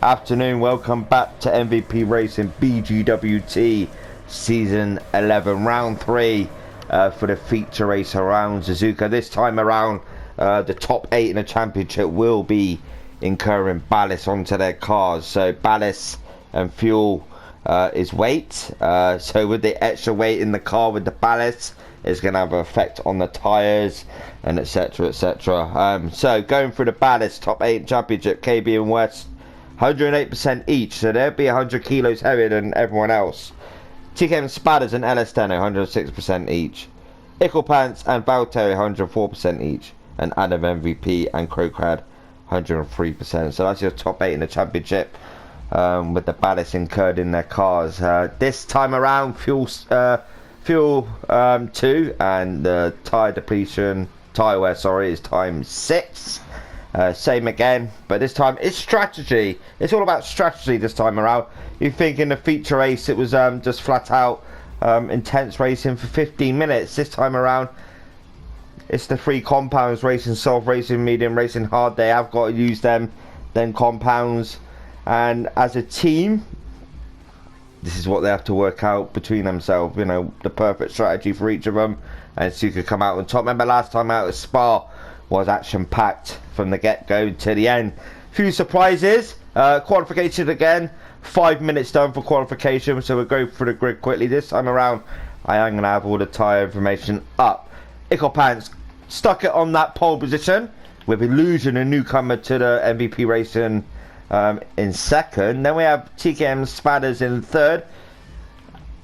afternoon. Welcome back to MVP Racing BGWT Season 11, Round 3 for the feature race around Suzuka. This time around, the top 8 in the championship will be incurring ballast onto their cars. So ballast and fuel is weight. So with the extra weight in the car with the ballast, it's going to have an effect on the tyres and etc, etc. So going through the ballast, top 8 championship, KB and West 108% each, so they'll be 100 kilos heavier than everyone else. TKM Spadders and LS Deno 106% each. Icklepants and Valtteri 104% each, and Adam MVP and Crowcrad 103%. So that's your top 8 in the championship, with the ballast incurred in their cars. This time around, fuel 2 and the tyre depletion, tyre wear, sorry, is times 6. Same again, but this time it's strategy. It's all about strategy this time around. You think in the feature race it was just flat out intense racing for 15 minutes. This time around it's the 3 compounds: racing soft, racing medium, racing hard. They have got to use them compounds, and as a team this is what they have to work out between themselves, you know, the perfect strategy for each of them, and Suzuka come out on top. Remember last time out at Spa was action packed from the get-go to the end. Few surprises. Qualification again, 5 minutes done for qualification, so we'll go through the grid quickly. This time around I am going to have all the tyre information up. Icklepants stuck it on that pole position with Illusion, a newcomer to the MVP Racing, in second. Then we have TKM Spadders in third,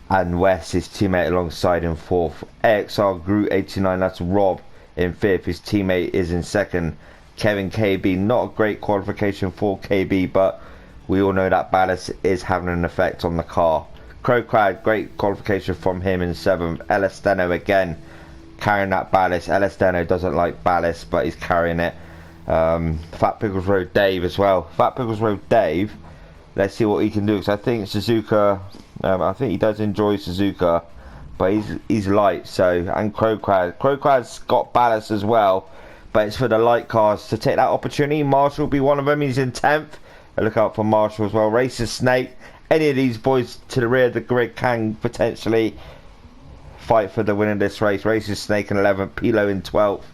and West, his teammate, alongside in fourth. AXR Groot 89, that's Rob, in fifth. His teammate is in second, Kevin KB. Not a great qualification for KB, but we all know that ballast is having an effect on the car. Crowcrad, great qualification from him in seventh. LS Deno again carrying that ballast. LS Deno doesn't like ballast, but he's carrying it. Fat Pickles Road Dave as well. Fat Pickles Road Dave, let's see what he can do, because I think Suzuka, I think he does enjoy Suzuka, but he's light. So, and Crowcrad's got ballast as well, but it's for the light cars to take that opportunity. Marshall will be one of them. He's in 10th. Look out for Marshall as well. Racing Snake, any of these boys to the rear of the grid can potentially fight for the win of this race. Racing Snake in 11th, Pilo in 12th,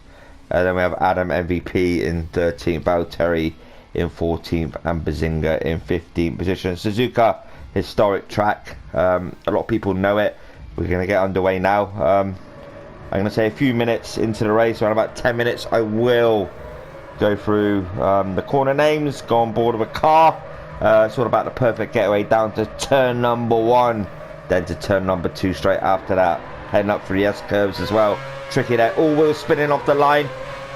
and then we have Adam MVP in 13th, Valtteri in 14th, and Bazinga in 15th position. Suzuka, historic track, a lot of people know it. We're going to get underway now. I'm going to say a few minutes into the race, around about 10 minutes, I will go through the corner names, go on board of a car. It's all about the perfect getaway down to turn number 1, then to turn number 2 straight after that. Heading up through the S-curves as well. Tricky there, all wheels spinning off the line.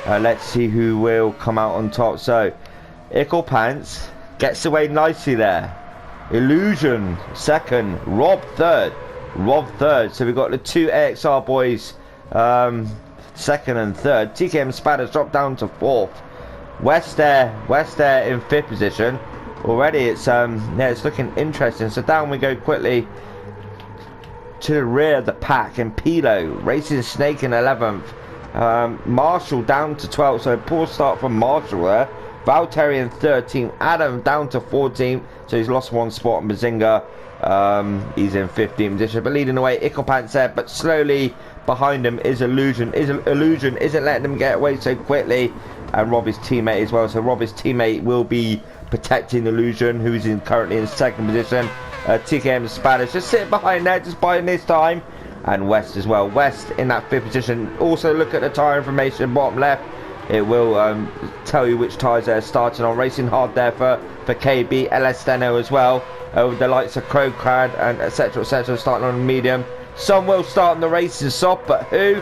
Let's see who will come out on top. So, Icklepants gets away nicely there. Illusion second, Rob third. So we've got the 2 AXR boys second and third. TKM Spadders drop down to 4th. West there in 5th position. Already it's it's looking interesting. So down we go quickly to the rear of the pack, and Pilo, Racing Snake in 11th. Marshall down to 12th, so a poor start from Marshall there. Valtteri in 13th, Adam down to 14th, so he's lost 1 spot. And Bazinga, he's in 15th position, but leading the way Icklepants there, but slowly behind him is Illusion. Illusion isn't letting him get away so quickly, and Robbie's teammate as well. So Robbie's teammate will be protecting Illusion, who's currently in 2nd position. TKM Spadders just sitting behind there, just buying this time, and West as well. West in that 5th position. Also look at the tyre information bottom left. It will tell you which tyres they're starting on. Racing hard there for KB, LS Deno as well. With the likes of Crowcrad and etc starting on medium. Some will start on the racing soft, but who?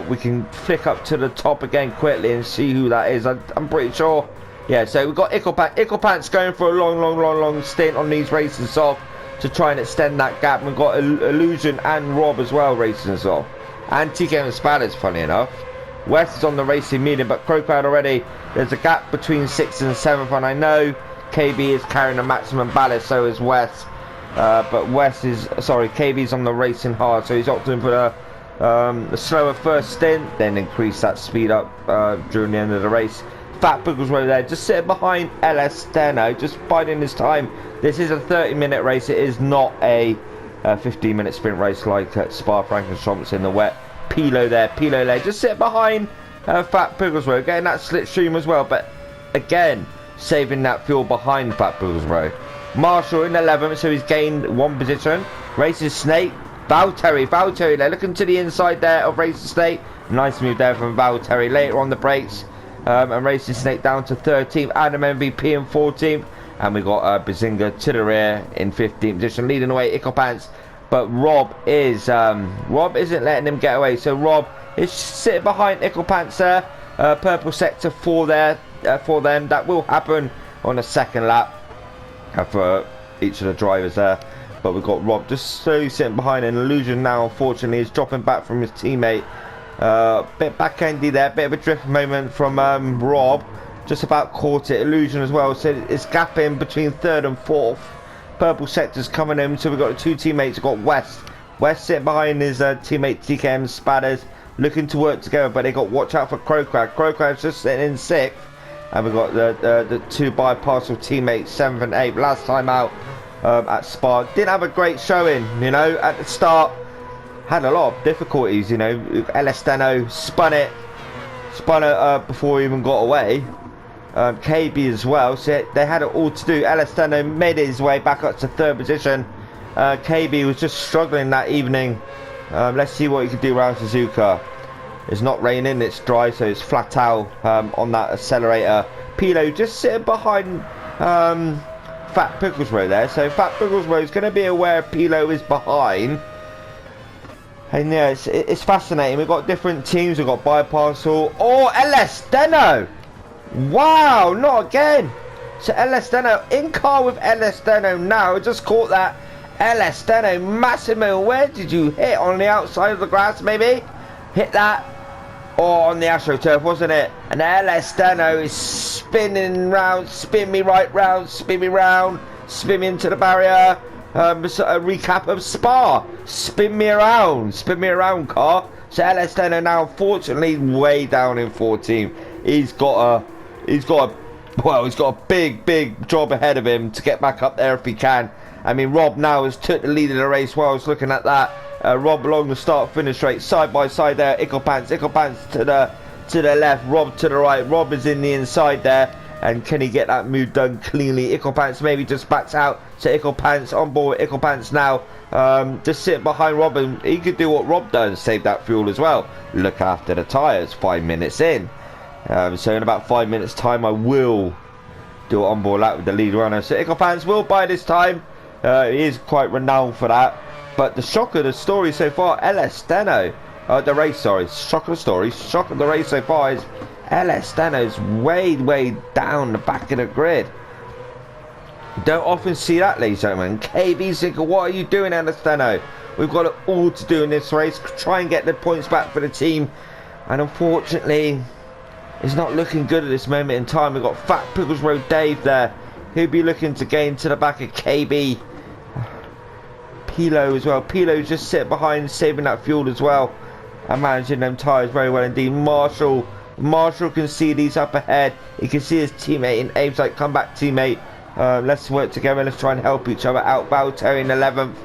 We can flick up to the top again quickly and see who that is. I'm pretty sure. Yeah, so we've got Icklepants going for a long stint on these racing soft to try and extend that gap. We've got Illusion and Rob as well racing soft, and TKM Spadders, funny enough. West is on the racing medium, but Crowcrad already, there's a gap between 6th and 7th, and I know KB is carrying the maximum ballast, so is West. But KB's on the racing hard, so he's opting for a slower first stint, then increase that speed up during the end of the race. Fat Bigglesworth there, just sitting behind LS Steno, just biding his time. This is a 30-minute race. It is not a 15-minute sprint race like Spa-Francorchamps in the wet. Pilo there, just sit behind Fat Bigglesworth, getting that slipstream as well, but again, saving that fuel behind Fat Bigglesworth. Marshall in 11th, so he's gained 1 position. Races Snake, Valtteri there, looking to the inside there of Races Snake. Nice move there from Valtteri. Later on the brakes, and Racing Snake down to 13th. Adam MvP in 14th, and we got Bazinga to the rear in 15th position, leading away Icklepants. But Rob isn't letting him get away. So Rob is sitting behind Icklepants there. Purple sector for them. That will happen on the second lap for each of the drivers there. But we've got Rob just slowly sitting behind. An Illusion now, unfortunately, is dropping back from his teammate. Bit backendy there, bit of a drift moment from Rob. Just about caught it. Illusion as well. So it's gapping between 3rd and 4th. Purple sector's coming in, so we've got the 2 teammates. We've got West sitting behind his teammate TKM Spatters, looking to work together, but they got watch out for Crowcrag just sitting in 6th, and we've got the 2 biparcel teammates 7th and 8th. Last time out at Spa, didn't have a great showing, you know, at the start. Had a lot of difficulties, you know. LS Steno spun it before he even got away. KB as well, so they had it all to do. LS Steno made his way back up to 3rd position. KB was just struggling that evening. Let's see what he can do around Suzuka. It's not raining, it's dry, so it's flat out on that accelerator. Pilo just sitting behind Fat Bigglesworth there, so Fat Bigglesworth is going to be aware Pilo is behind. And yeah, it's fascinating. We've got different teams. We've got Biparcel. Oh, LS Steno! Wow, not again. So LS Steno in car with LS Steno now. Just caught that. LS Steno, Massimo, where did you hit? On the outside of the grass, maybe? Hit that. Or on the AstroTurf, wasn't it? And LS Steno is spinning round. Spin me right round. Spin me round. Spin me into the barrier. A recap of Spa. Spin me around, car. So LS Steno now, unfortunately, way down in 14th. He's got a big job ahead of him to get back up there if he can. I mean, Rob now has took the lead of the race while I was looking at that. Rob along the start-finish straight, side by side there. Icklepants to the left, Rob to the right. Rob is in the inside there. And can he get that move done cleanly? Icklepants maybe just backs out. So Icklepants on board. Icklepants now just sitting behind Rob, and he could do what Rob does, save that fuel as well. Look after the tyres. 5 minutes in. So in about 5 minutes time I will do an onboard lap with the lead runner. So Icklepants will buy this time. He is quite renowned for that. But the shock of the story so far, LS Steno, the race, sorry, shock of the race so far is LS Steno's way down the back of the grid. You don't often see that, ladies and gentlemen. KB thinking, what are you doing, LS Steno? We've got it all to do in this race. Try and get the points back for the team. And unfortunately, it's not looking good at this moment in time. We've got Fat Bigglesworth Dave there. He'll be looking to gain to the back of KB. Pilo as well. Pilo's just sitting behind, saving that fuel as well. And managing them tyres very well indeed. Marshall can see these up ahead. He can see his teammate in Abe's like, come back teammate. Let's work together. Let's try and help each other out. Valtteri in 11th.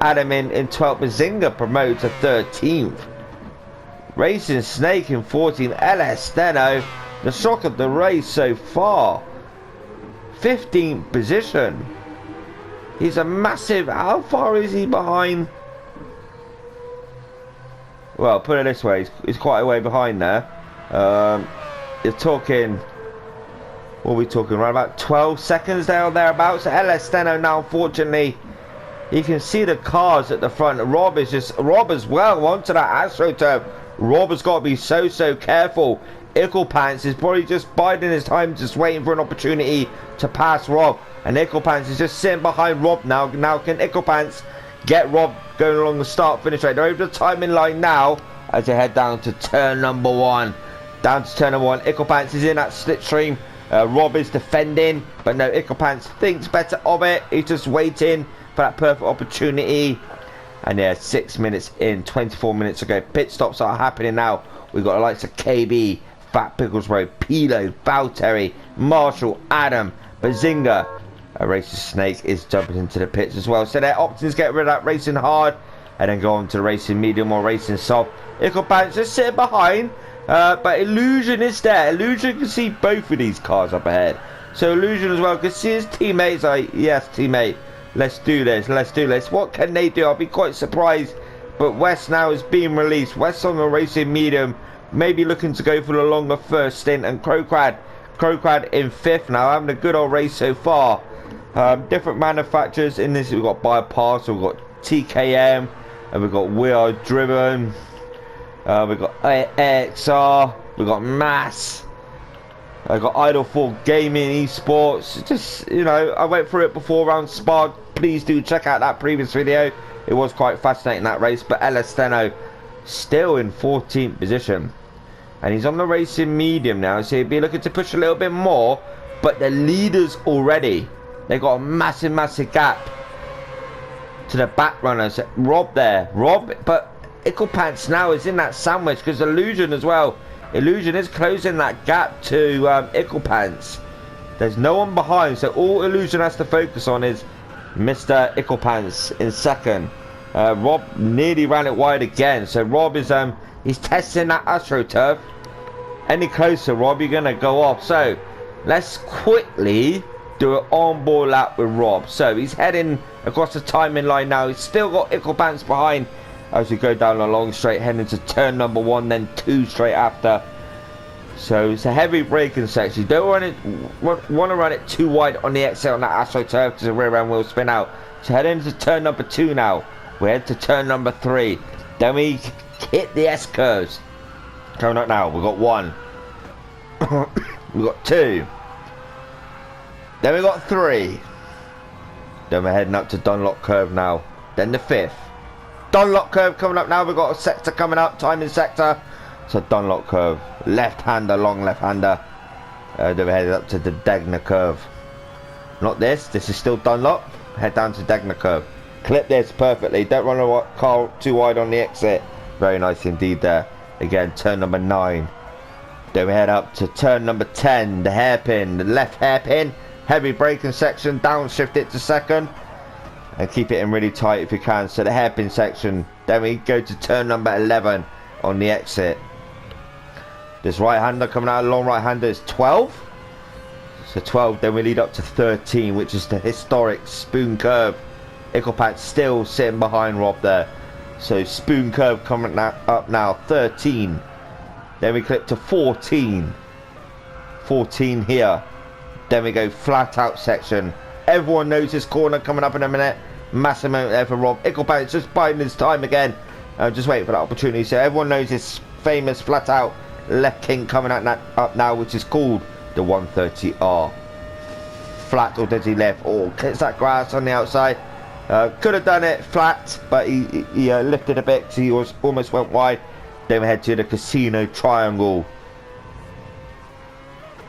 Adam in 12th. Bazinga promoted to 13th. Racing Snake in 14th. LS Steno, the shock of the race so far. 15th position. He's a massive... How far is he behind? Well, put it this way. He's quite a way behind there. You're talking... What are we talking? Around about 12 seconds there or thereabouts. So LS Steno now, unfortunately... You can see the cars at the front. Rob as well onto that AstroTurf. Rob has got to be so careful. Icklepants is probably just biding his time, just waiting for an opportunity to pass Rob. And Icklepants is just sitting behind Rob now. Now can Icklepants get Rob going along the start-finish rate? They're over the timing line now as they head down to turn number 1. Down to turn number 1. Icklepants is in that slipstream. Rob is defending, but no, Icklepants thinks better of it. He's just waiting for that perfect opportunity. And yeah, 6 minutes in, 24 minutes ago. Pit stops are happening now. We've got the likes of KB, Fat Picklesbro, Pilo, Valtteri, Marshall, Adam, Bazinga. Racing Snake is jumping into the pits as well. So their options get rid of that racing hard and then go on to racing medium or racing soft. Icklepan's just sitting behind, but Illusion is there. Illusion can see both of these cars up ahead. So Illusion as well can see his teammates like, yes, teammate, let's do this, let's do this. What can they do? I'll be quite surprised. But West now is being released. West on the racing medium, maybe looking to go for the longer first stint. And Crowcrad in 5th now, having a good old race so far. Different manufacturers in this. We've got Bypass, we've got TKM, and we've got We Are Driven. We've got AXR, we've got Mass. I've got Idle 4 Gaming Esports. Just, you know, I went through it before around Spa. Please do check out that previous video. It was quite fascinating, that race. But El Esteno still in 14th position. And he's on the racing medium now. So he'll be looking to push a little bit more. But the leaders already, they've got a massive, massive gap to the back runners. Rob there. Rob, but Icklepants now is in that sandwich because Illusion as well. Illusion is closing that gap to Icklepants. There's no one behind. So all Illusion has to focus on is Mr. Icklepants in 2nd. Rob nearly ran it wide again. So Rob is he's testing that AstroTurf. Any closer, Rob, you're gonna go off. So let's quickly do an on-board lap with Rob. So he's heading across the timing line now. He's still got Icklepants behind as we go down a long straight, heading to turn number 1, then 2 straight after. So it's a heavy braking section. You don't want to run it too wide on the exit on that AstroTurf because the rear end will spin out. So head into turn number 2 now. We head to turn number 3. Then we hit the S curves. Coming up now. We've got 1. We've got 2. Then we got 3. Then we're heading up to Dunlop curve now. Then the 5th. Dunlop curve coming up now. We've got a sector coming up. Timing sector. So Dunlop curve. Left-hander, long left-hander. Then we're headed up to the Degner curve. Not this. This is still Dunlop. Head down to Degner curve. Clip this perfectly. Don't run a car too wide on the exit. Very nice indeed there. Again, turn number 9. Then we head up to turn number 10. The hairpin. The left hairpin. Heavy braking section. Downshift it to 2nd. And keep it in really tight if you can. So the hairpin section. Then we go to turn number 11 on the exit. This right-hander coming out, long right-hander is 12. So 12, then we lead up to 13, which is the historic Spoon Curve. Icklepants still sitting behind Rob there. So Spoon Curve coming up now, 13. Then we clip to 14. 14 here. Then we go flat out section. Everyone knows this corner coming up in a minute. Massive moment there for Rob. Icklepants just biding his time again. Just waiting for that opportunity. So everyone knows this famous flat out left king coming up now, which is called the 130R. Flat or does he left? Oh, hits that grass on the outside. Could have done it flat, but he lifted a bit, so he almost went wide. Then we head to the Casino Triangle.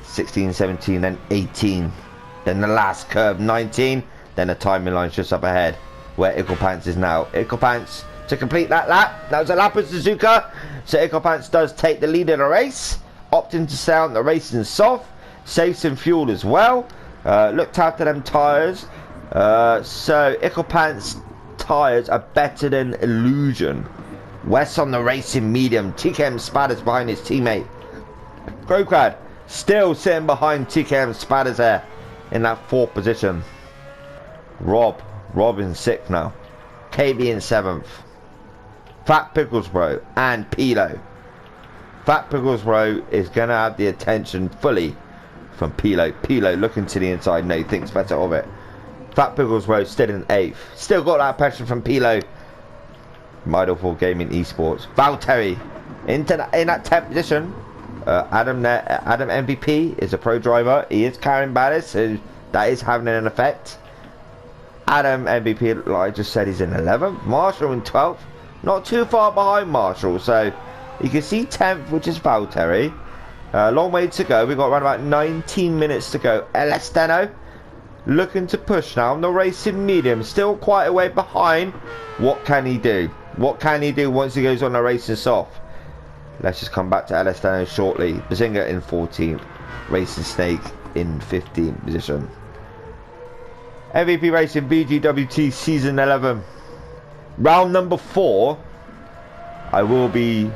16, 17, then 18. Then the last curve, 19. Then the timing line's just up ahead, where Icklepants is now. Icklepants to complete that lap. That was a lap of Suzuka. So Icklepants does take the lead in the race. Opting to stay on the racing soft. Saves some fuel as well. Looked after them tyres. So Icklepants tyres are better than Illusion. West on the racing medium. TKM Spatters behind his teammate. Crowcrad still sitting behind TKM Spatters there in that 4th position. Rob in 6th now. KB in 7th. Fat Picklesbro and Pilo. Fat Picklesbro is going to have the attention fully from Pilo. Pilo looking to the inside. No, he thinks better of it. Fat Picklesbro still in 8th. Still got that pressure from Pilo. Idle 4 Gaming Esports. Valtteri in that 10th position. Adam MvP is a pro driver. He is carrying ballast, so that is having an effect. Adam MvP, like I just said, he's in 11th. Marshall in 12th. Not too far behind Marshall, so you can see 10th, which is Valtteri. Long way to go. We've got around about 19 minutes to go. El Esteno looking to push now on the racing medium. Still quite a way behind. What can he do? What can he do once he goes on the racing soft? Let's just come back to LS Dano shortly. Bazinga in 14th. Racing Snake in 15th position. MVP Racing BGWT Season 11. Round number 4. I will be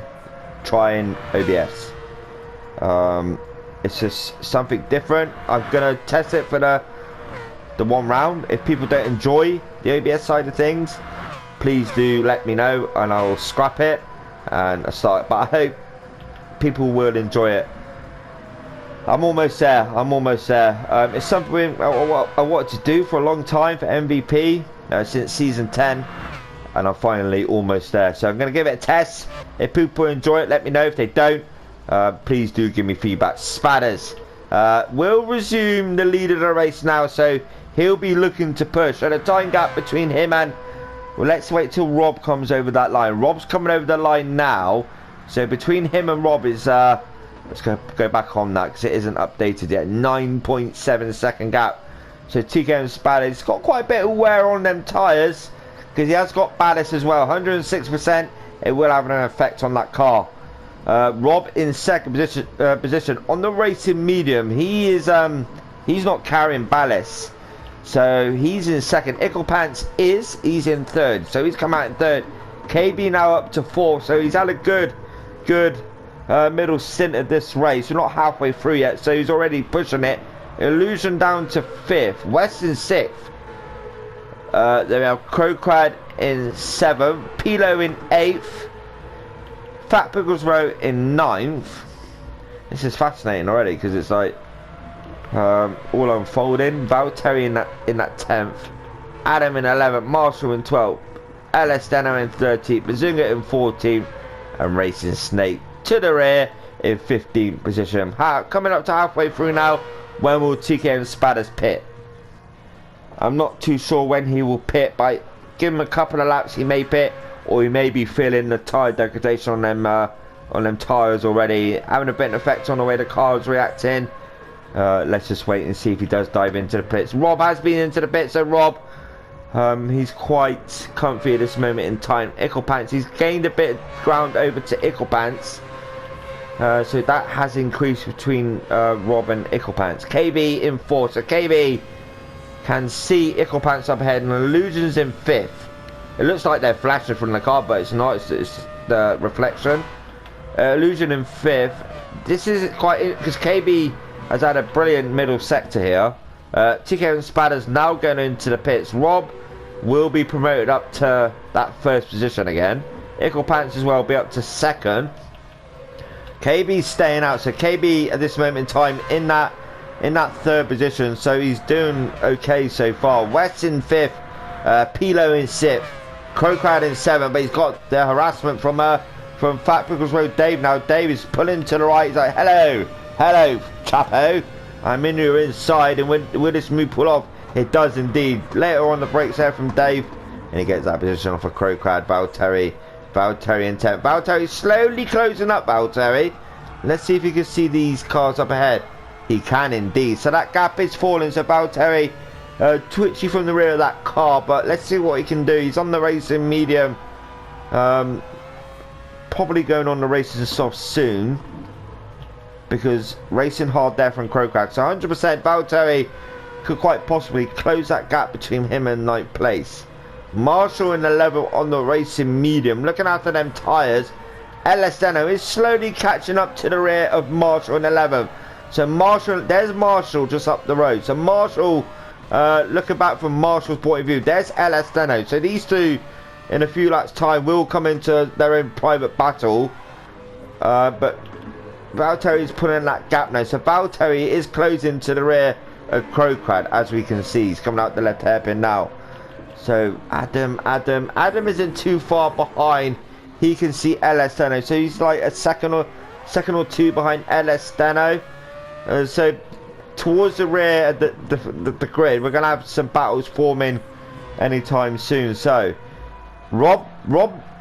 trying OBS. It's just something different. I'm going to test it for the one round. If people don't enjoy the OBS side of things, please do let me know and I'll scrap it and start. But I hope people will enjoy it. I'm almost there. It's something I wanted to do for a long time for MVP since season 10, and I'm finally almost there. So I'm going to give it a test. If people enjoy it, let me know. If they don't, please do give me feedback. Spatters will resume the lead of the race now, so he'll be looking to push. And a time gap between him and, well, let's wait till Rob comes over that line. Rob's coming over the line now, so between him and Rob is let's go back on that because it isn't updated yet. 9.7 second gap. So TK and Spatters, he's got quite a bit of wear on them tyres because he has got ballast as well. 106%. It will have an effect on that car. Rob in second position on the racing medium. He is he's not carrying ballast, so he's in second. Icklepants he's in third, so he's come out in third. KB now up to fourth, so he's had a good middle stint of this race. We're not halfway through yet, so he's already pushing it. Illusion down to 5th, West in 6th. Then we have Crowcrad in 7th, Pilo in 8th, Fat Pickles Row in 9th. This is fascinating already because it's like all unfolding. Valtteri in that 10th, Adam in 11th, Marshall in 12th, LS Dano in 13th, Bazunga in 14th, and Racing Snake to the rear in 15th position. Coming up to halfway through now. When will TK and Spatters pit? I'm not too sure when he will pit, but give him a couple of laps he may pit, or he may be feeling the tyre degradation on them tyres already, having a bit of effect on the way the car is reacting. Let's just wait and see if he does dive into the pits. Rob has been into the pits, so Rob, he's quite comfy at this moment in time. Icklepants, he's gained a bit of ground over to Icklepants. So that has increased between Rob and Icklepants. KB in 4th, so KB can see Icklepants up ahead, and Illusion's in 5th. It looks like they're flashing from the car, but it's not, it's the reflection. Illusion in 5th. This is quite, because KB has had a brilliant middle sector here. TK and Spatters now going into the pits. Rob will be promoted up to that 1st position again. Icklepants as well will be up to 2nd. KB's staying out, so KB at this moment in time in that 3rd position, so he's doing okay so far. West in 5th, Pilo in 6th, Crowcrad in 7th, but he's got the harassment from Fat Pickles Road Dave now. Dave is pulling to the right. He's like, hello chapo, I'm in your inside, and will this move pull off? It does indeed. Later on the brakes there from Dave, and he gets that position off of Crowcrad. Valtteri in 10th. Valtteri slowly closing up. Valtteri. Let's see if you can see these cars up ahead. He can indeed. So that gap is falling. So Valtteri twitchy from the rear of that car. But let's see what he can do. He's on the racing medium. Probably going on the racing soft soon, because racing hard there from Crowcrad. So 100% Valtteri could quite possibly close that gap between him and 9th place. Marshall in the level on the racing medium, looking after them tyres. LS Dano is slowly catching up to the rear of Marshall in 11th. So Marshall, there's Marshall just up the road. So Marshall, looking back from Marshall's point of view, there's LS Dano. So these two, in a few laps' time, will come into their own private battle. But Valtteri is pulling that gap now. So Valtteri is closing to the rear of Crowcrad, as we can see. He's coming out the left hairpin now. So Adam isn't too far behind. He can see LS Dano, so he's like a second or two behind LS Dano. So towards the rear of the grid, we're gonna have some battles forming anytime soon. So Rob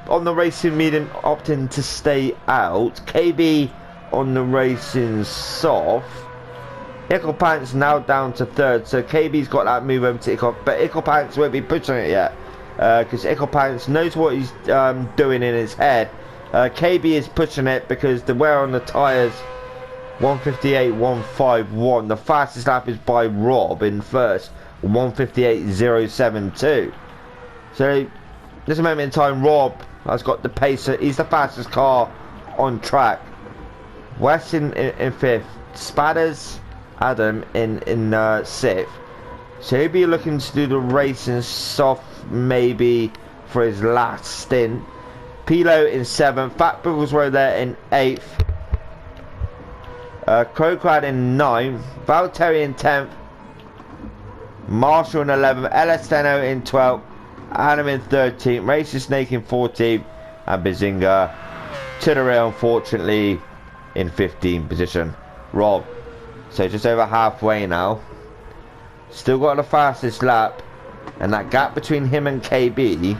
on the racing medium opting to stay out. KB on the racing soft. Icklepants now down to 3rd, so KB's got that move over to Icklepants, but Icklepants won't be pushing it yet, because Icklepants knows what he's doing in his head. KB is pushing it because the wear on the tyres 158.151. The fastest lap is by Rob in first, 158.072. So this moment in time, Rob has got the pace. He's the fastest car on track. West in fifth. Spadders, Adam in sixth. So he'll be looking to do the racing soft maybe for his last stint. Pilo in seventh. Fat Buggles were there in eighth. Crowcrad in ninth. Valtteri in 10th. Marshall in 11th. Elesteno in 12th. Adam in 13th. Racing Snake in 14th. And Bazinga to the rail, unfortunately, in 15th position. Rob, so just over halfway now. Still got the fastest lap. And that gap between him and KB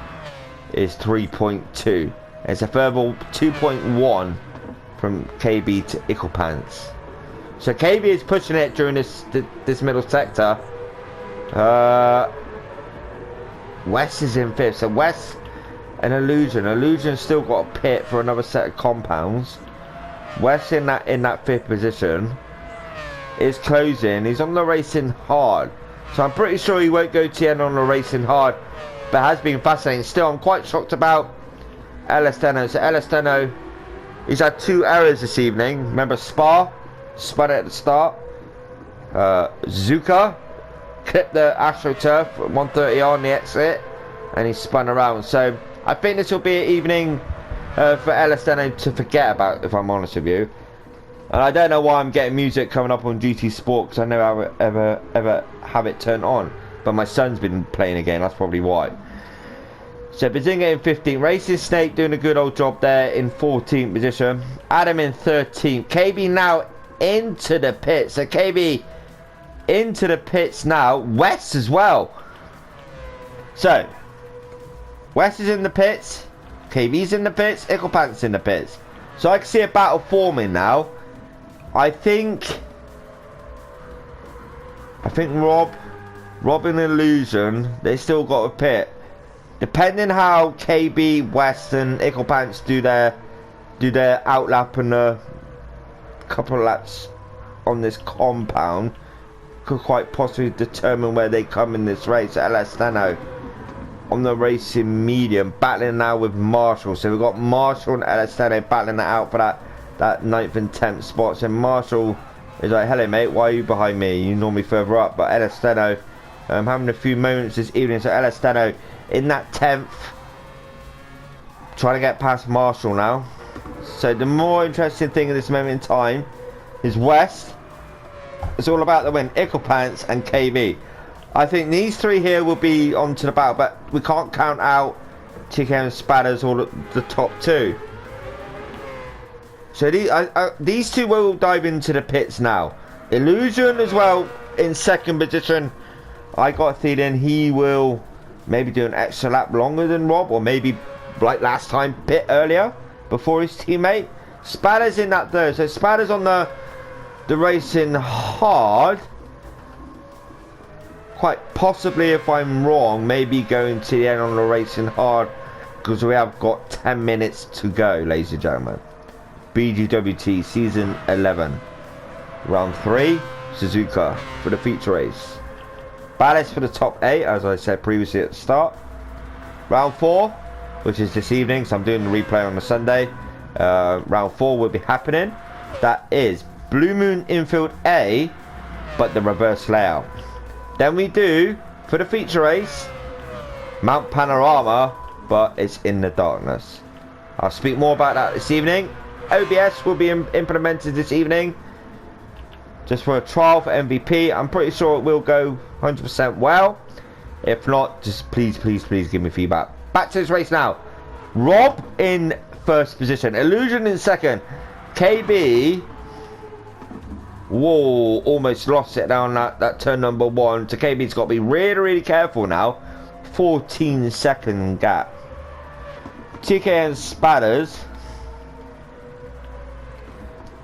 is 3.2. It's a further 2.1 from KB to Icklepants. So KB is pushing it during this middle sector. West is in fifth. So West and Illusion. Illusion's still got a pit for another set of compounds. West in that fifth position is closing. He's on the racing hard. So I'm pretty sure he won't go to the end on the racing hard. But it has been fascinating. Still, I'm quite shocked about Elesteno. So Elesteno, he's had 2 errors this evening. Remember Spa? Spun it at the start. Suzuka clipped the AstroTurf at 130 on the exit. And he spun around. So I think this will be an evening for Elesteno to forget about, if I'm honest with you. And I don't know why I'm getting music coming up on GT Sport, because I never ever have it turned on. But my son's been playing again, that's probably why. So Bazinga in 15th. Racing Snake doing a good old job there in 14th position. Adam in 13th. KB now into the pits. So KB into the pits now. West as well. So West is in the pits. KB's in the pits. Icklepants in the pits. So I can see a battle forming now. I think Rob and Illusion, they still got a pit. Depending how KB, West and Icklepants do their outlap and a couple of laps on this compound, could quite possibly determine where they come in this race. Elesteno on the racing medium, battling now with Marshall. So we've got Marshall and Elesteno battling it out for that 9th and 10th spots. And Marshall is like, hello mate, why are you behind me? You normally further up. But Elesteno having a few moments this evening. So Elesteno in that 10th, trying to get past Marshall now. So the more interesting thing at this moment in time is West. It's all about the win. Icklepants and KB. I think these 3 here will be onto the battle, but we can't count out TK and Spadders or the top 2. So these 2 will dive into the pits now. Illusion as well in 2nd position. I got a feeling he will maybe do an extra lap longer than Rob, or maybe like last time pit earlier before his teammate. Spadders in that 3rd. So Spadders on the racing hard. Quite possibly, if I'm wrong, maybe going to the end on the racing hard, because we have got 10 minutes to go, ladies and gentlemen. BGWT Season 11. Round 3, Suzuka for the feature race. Ballast for the top 8, as I said previously at the start. Round 4, which is this evening, so I'm doing the replay on the Sunday. Round 4 will be happening. That is Blue Moon Infield A, but the reverse layout. Then we do, for the feature race, Mount Panorama, but it's in the darkness. I'll speak more about that this evening. OBS will be implemented this evening, just for a trial for MVP. I'm pretty sure it will go 100% well. If not, just please give me feedback. Back to this race now. Rob in 1st position. Illusion in 2nd. KB... Whoa, almost lost it down that turn number 1. So KB's got to be really careful now. 14-second gap. TK and Spadders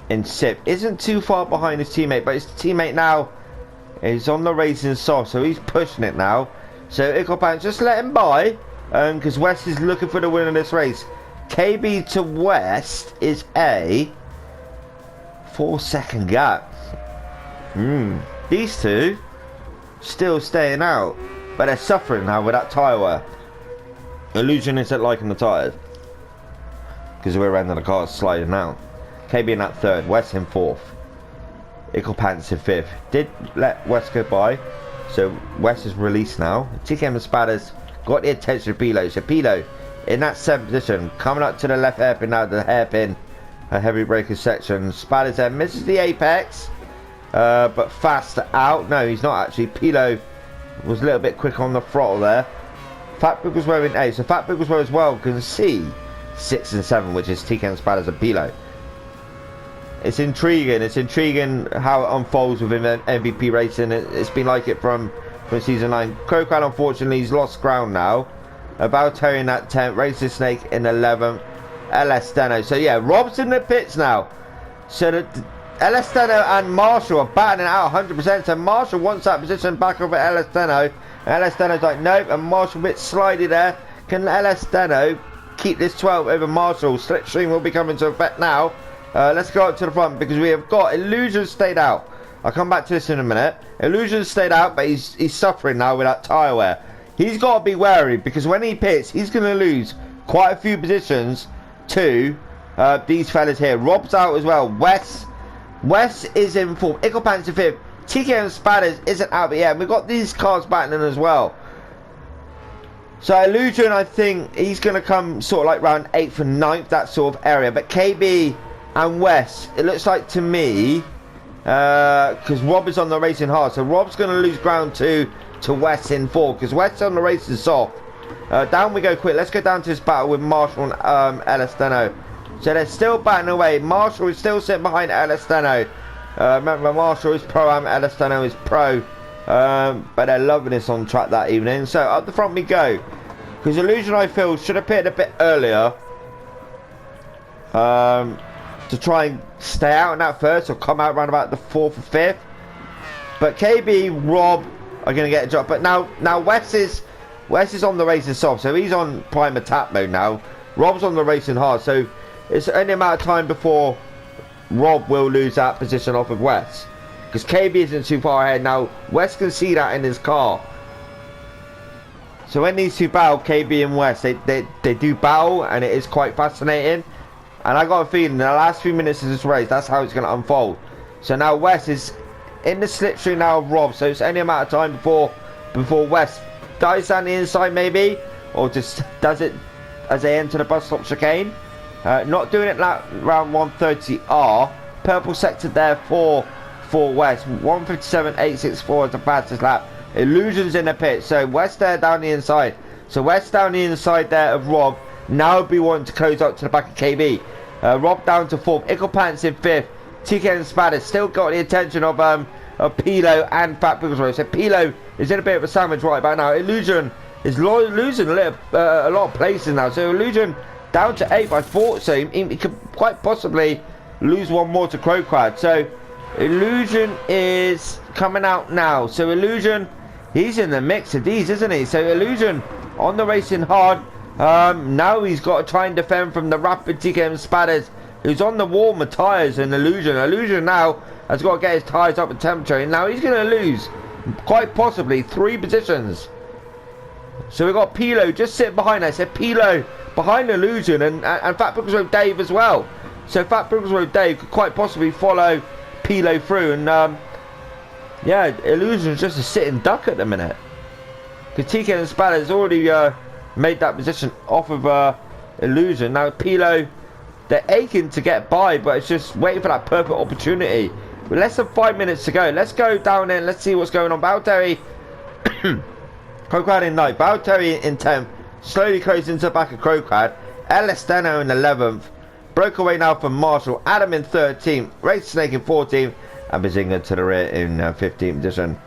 in 6th. Isn't too far behind his teammate, but his teammate now is on the racing soft, so he's pushing it now. So Icklepants, just let him by, because West is looking for the win in this race. KB to West is a 4-second gap. These two still staying out, but they're suffering now with that tyre wear. Illusion isn't liking the tyres because the rear end of the car is sliding out. KB in that third, West in fourth, Ickle Pants in fifth. Did let West go by, so West is released now. TKM and Spadders got the attention of Pilo, so Pilo in that 7th position, coming up to the left hairpin now, the hairpin, a heavy breaker section. Spadders there misses the apex, but fast out. No, he's not actually. Pilo was a little bit quick on the throttle there. Fatbook was wearing A, so Fatbook was where as well can see 6 and 7, which is TK and Spadders and Pilo. It's intriguing how it unfolds within MVP racing. It's been like it from season 9. Crowcrowd unfortunately he's lost ground now. Valtteri in that 10th, Racing Snake in 11th, LS Steno. So yeah, Rob's in the pits now. So the LS Steno and Marshall are battling out 100%. So Marshall wants that position back over LS Steno. LS Steno's like nope, and Marshall a bit slidey there. Can LS Steno keep this 12 over Marshall? Slipstream will be coming into effect now. Let's go up to the front because we have got Illusion stayed out. I'll come back to this in a minute. Illusion stayed out, but he's suffering now with that tyre wear. He's got to be wary because when he pits, he's going to lose quite a few positions to these fellas here. Rob's out as well. West is in 4th. Ickle Pants in 5th. TK and Spadders isn't out yet. We've got these cars battling as well. So Illusion, I think he's going to come sort of like round 8th and 9th, that sort of area. But KB and West, it looks like to me, because Rob is on the racing hard, so Rob's going to lose ground to West in 4, because West on the racing soft. Down we go quick. Let's go down to this battle with Marshall and LS Steno. So they're still batting away. Marshall is still sitting behind LS Steno. Remember, Marshall is pro and LS Steno is pro, but they're loving this on track that evening. So up the front we go, because Illusion I feel should have pitted a bit earlier to try and stay out in that first or come out around about the 4th or 5th. But KB, Rob are going to get a job. But now Wes is on the racing soft, so he's on prime attack mode now. Rob's on the racing hard, so it's only a matter of time before Rob will lose that position off of Wes, because KB isn't too far ahead now. Wes can see that in his car. So when these two battle, KB and Wes, they do battle, and it is quite fascinating. And I got a feeling in the last few minutes of this race, that's how it's going to unfold. So now Wes is in the slipstream now of Rob, so it's only a matter of time before Wes dies down the inside maybe, or just does it as they enter the bus stop chicane. Not doing it round 130R. Purple sector there for West. 157.864 is the fastest lap. Illusion's in the pit, so West there down the inside. So West down the inside there of Rob. Now be wanting to close up to the back of KB. Rob down to 4th. Ickle Pants in 5th. TK and Spadders still got the attention of Pilo and Fat Bigglesworth. So Pilo is in a bit of a sandwich right about now. Illusion is losing a lot of places now. So Illusion down to 8th. I thought so. He could quite possibly lose one more to Crowcrowd. So Illusion is coming out now. So Illusion, he's in the mix of these, isn't he? So Illusion on the racing hard. Now he's got to try and defend from the rapid TK and Spadders, who's on the warmer tyres and Illusion. Illusion now has got to get his tyres up in temperature, and now he's going to lose quite possibly 3 positions. So we've got Pilo just sitting behind us. So Pilo behind Illusion and Fat Bigglesworth Dave as well. So Fat Bigglesworth Dave could quite possibly follow Pilo through, and yeah, Illusion's just a sitting duck at the minute, because TK and Spadders already made that position off of Illusion. Now Pilo, they're aching to get by, but it's just waiting for that perfect opportunity. With less than 5 minutes to go, let's go down there and let's see what's going on. Valtteri Crowcrowd in 9th, Valtteri in 10th, slowly closing into the back of Crowcrowd. LS Steno in 11th, broke away now from Marshall. Adam in 13th, Race Snake in 14th, and Bazinga to the rear in 15th position.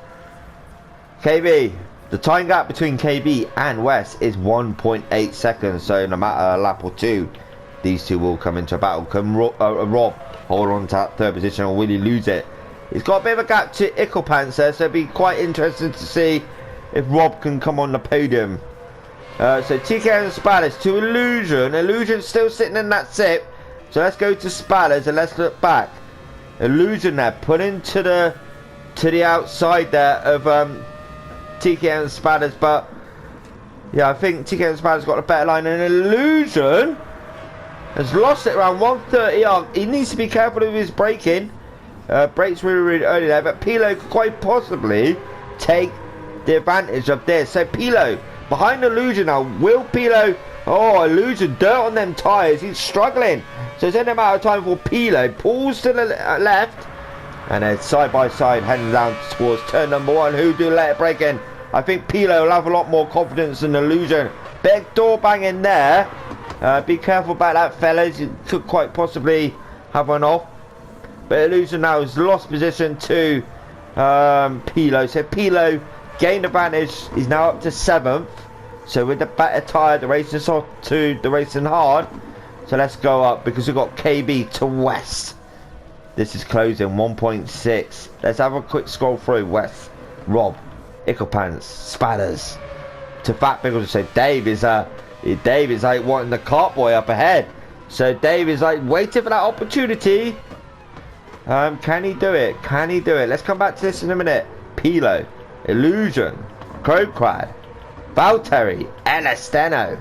KB, the time gap between KB and West is 1.8 seconds, so no matter a lap or two, these two will come into a battle. Can Rob hold on to that 3rd position, or will he lose it? He's got a bit of a gap to Ickle Pants there, so it'll be quite interesting to see if Rob can come on the podium So TK and Spatters to Illusion. Illusion still sitting in that sip. So let's go to Spatters and let's look back. Illusion there, put into the outside there of TK and Spatters, but yeah, I think TK and Spatters got a better line, and Illusion has lost it around 130 off. He needs to be careful of his braking. Brakes really early there, but Pilo could quite possibly take the advantage of this. So Pilo behind Illusion now. Will Pilo? Oh, Illusion, dirt on them tyres. He's struggling. So it's in a matter of time for Pilo. Pulls to the left. And then side by side heading down towards turn number 1. Who do let it break in? I think Pilo will have a lot more confidence than Illusion. Big door banging there. Be careful about that, fellas. You could quite possibly have one off. But Illusion now has lost position to Pilo. So Pilo gained advantage. He's now up to 7th. So with the better tyre, the racing soft to the racing hard. So let's go up because we've got KB to West. This is closing 1.6. Let's have a quick scroll through. West, Rob, Icklepants, Spatters to Fat Pickles. So Dave is like wanting the cart boy up ahead. So Dave is like waiting for that opportunity. Can he do it? Can he do it? Let's come back to this in a minute. Pilo, Illusion, Crowcrad, Valtteri, Elesteno.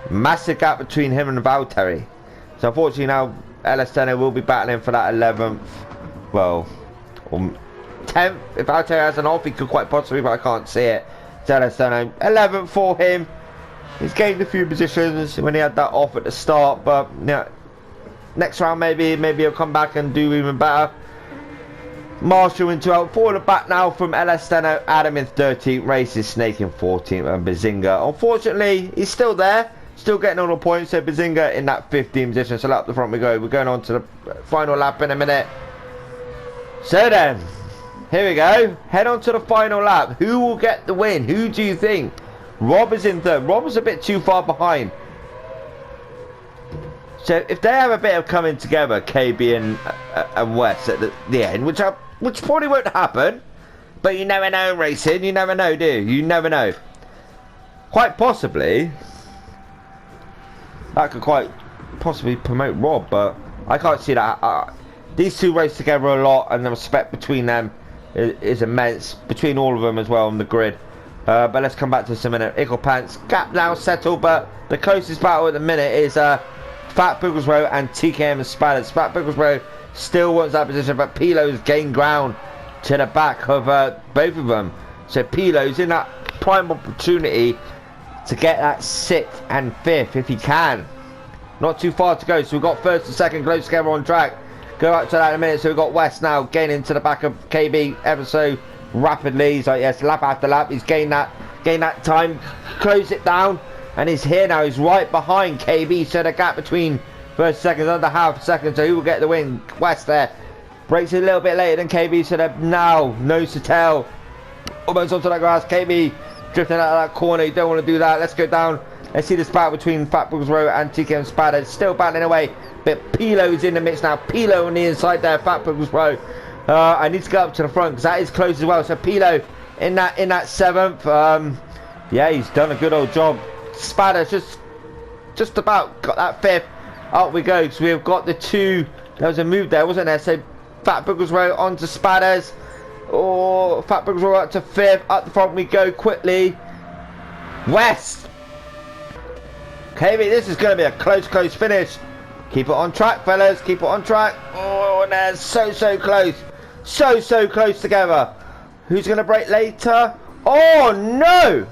Massive gap between him and Valtteri. So unfortunately now Elesteno will be battling for that 11th. Well, 10th. If Valtteri has an off, he could quite possibly, but I can't see it. So Elesteno, 11th for him. He's gained a few positions when he had that off at the start, but you know, next round maybe he'll come back and do even better. Marshall in 12th, forward and back now from Elesteno. Adam in 13th, Races Snake in 14th, and Bazinga. Unfortunately, he's still there, still getting all the points. So Bazinga in that 15th position. So up the front we go. We're going on to the final lap in a minute. So then, here we go. Head on to the final lap. Who will get the win? Who do you think? Rob is in 3rd. Rob was a bit too far behind. So if they have a bit of coming together, KB and West at the end, which probably won't happen, but you never know in racing. You never know, do you? You never know. Quite possibly, that could quite possibly promote Rob, but I can't see that. These two race together a lot, and the respect between them is immense, between all of them as well on the grid. But let's come back to this in a minute. Icklepants, gap now settled, but the closest battle at the minute is Fat Bigglesrow and TKM and Spatters. Fat Bigglesrow still wants that position, but Pilo's gained ground to the back of both of them. So Pilo's in that prime opportunity to get that 6th and 5th if he can. Not too far to go, so we've got 1st and 2nd close together on track. Go up to that in a minute. So we've got West now gaining to the back of KB ever so rapidly. He's like, yes, lap after lap, he's gained that time, close it down, and he's here now. He's right behind KB, so the gap between 1st, 2nd, under half a second. So who will get the win? West there breaks it a little bit later than KB, so they're now nose to tail, almost onto that grass. KB drifting out of that corner. You don't want to do that. Let's go down. Let's see this battle between Fat Bigglesrow and TK Spatters. Still battling away, but Pilo's in the mix now. Pilo on the inside there. Fat Bigglesrow. I need to go up to the front because that is close as well. So Pilo in that 7th. Yeah, he's done a good old job. Spatters just about got that 5th. Up we go. So we've got the 2. There was a move there, wasn't there? So Fat Bigglesrow onto Spatters. Oh, Fat Bigglesrow up to 5th. Up the front we go quickly. West. KB, this is going to be a close finish. Keep it on track, fellas. Keep it on track. Oh, and they're so close. So close together. Who's going to break later? Oh, no!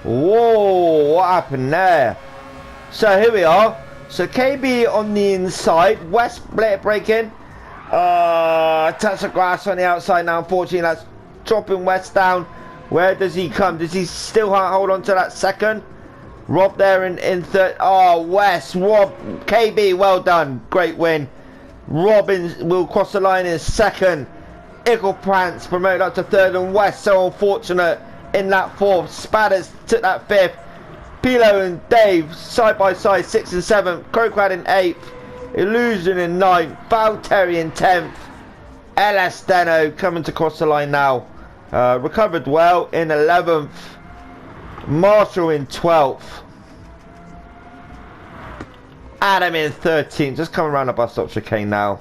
Whoa, what happened there? So here we are. So KB on the inside. West breaking. Touch of grass on the outside now. Unfortunately, that's dropping West down. Where does he come? Does he still hold on to that 2nd? Rob there in 3rd. Oh, West. Rob. KB, well done. Great win. Robin will cross the line in 2nd. Icklepants promoted up to 3rd, and West so unfortunate in that 4th. Spatters took that 5th. Pilo and Dave side by side 6th and 7th. Crowcrad in 8th. Illusion in 9th. Valtteri in 10th. Elesteno coming to cross the line now. Recovered well in 11th. Marshall in 12th. Adam in 13th. Just coming around the bus stop chicane now.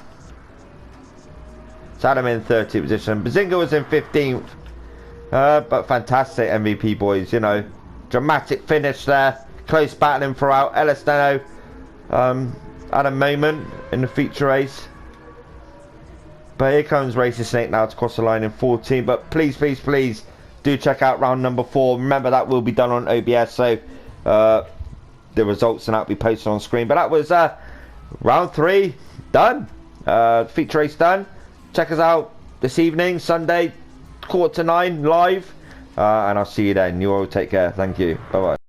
So Adam in 13th position. Bazinga was in 15th. But fantastic MVP, boys. You know, dramatic finish there. Close battling throughout. Elisteno had a moment in the feature race. But here comes Racing Snake now to cross the line in 14. But please, please, please do check out round number 4. Remember, that will be done on OBS. So the results and that will be posted on screen. But that was round 3 done. Feature race done. Check us out this evening, Sunday, 8:45 live. And I'll see you then. You all take care. Thank you. Bye-bye.